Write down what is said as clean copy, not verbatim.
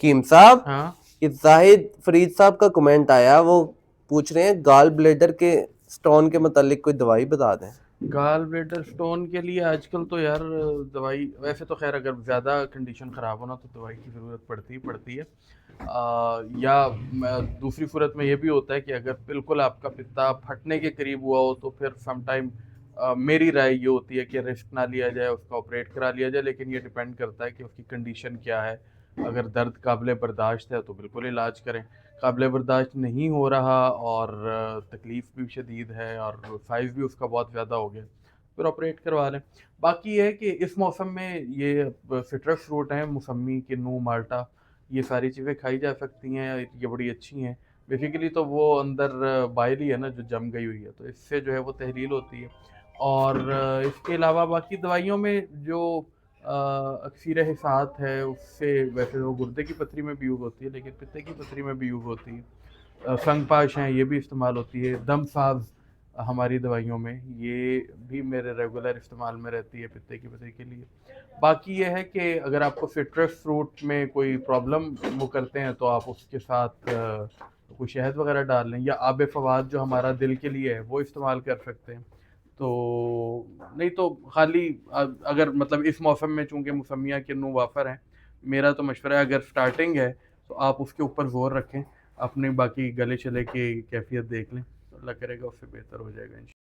कीम साहब, हाँ। ये जाहिद फरीद साहब का कमेंट आया, वो पूछ रहे हैं गाल ब्लेडर के स्टोन के मतलब कोई दवाई बता दें। गाल ब्लेडर स्टोन के लिए आजकल तो यार दवाई, वैसे तो खैर अगर ज़्यादा कंडीशन ख़राब हो ना तो दवाई की ज़रूरत पड़ती ही पड़ती है। या दूसरी सूरत में ये भी होता है कि अगर बिल्कुल आपका पित्ता फटने के करीब हुआ हो तो फिर सम टाइम मेरी राय ये होती है कि रिस्क ना लिया जाए, उसका ऑपरेट करा लिया जाए, लेकिन ये डिपेंड करता है कि उसकी कंडीशन क्या है। अगर दर्द काबिल बर्दाश्त है तो बिल्कुल इलाज करें, काबिल बर्दाश्त नहीं हो रहा और तकलीफ़ भी शदीद है और साइज़ भी उसका बहुत ज़्यादा हो गया, फिर ऑपरेट करवा लें। बाकी ये है कि इस मौसम में ये सिट्रस फ्रूट हैं, मौसमी, किन्नू, माल्टा, ये सारी चीज़ें खाई जा सकती हैं, ये बड़ी अच्छी हैं। बेसिकली तो वो अंदर बाइल ही है ना जो जम गई हुई है, तो इससे जो है वो तहलील होती है। और इसके अलावा बाकी दवाइयों में जो अक्सीर हिसात है, उससे वैसे वो गुर्दे की पथरी में भी यूज़ होती है, लेकिन पित्ते की पथरी में भी यूज़ होती है। संगपाश हैं, ये भी इस्तेमाल होती है। दमसाज़ हमारी दवाइयों में, ये भी मेरे रेगुलर इस्तेमाल में रहती है पित्ते की पथरी के लिए। बाकी ये है कि अगर आपको सिट्रस फ्रूट में कोई प्रॉब्लम वो करते हैं, तो आप उसके साथ कोई शहद वगैरह डाल लें, या आब फवाद जो हमारा दिल के लिए है, वो इस्तेमाल कर सकते हैं। तो नहीं तो खाली अगर मतलब इस मौसम में चूँकि मौसमियाँ किन्नू वाफर हैं, मेरा तो मशवरा है अगर स्टार्टिंग है, तो आप उसके ऊपर ज़ोर रखें। अपने बाकी गले-शले की कैफ़ियत देख लें, तो अल्लाह करेगा उससे बेहतर हो जाएगा इंशा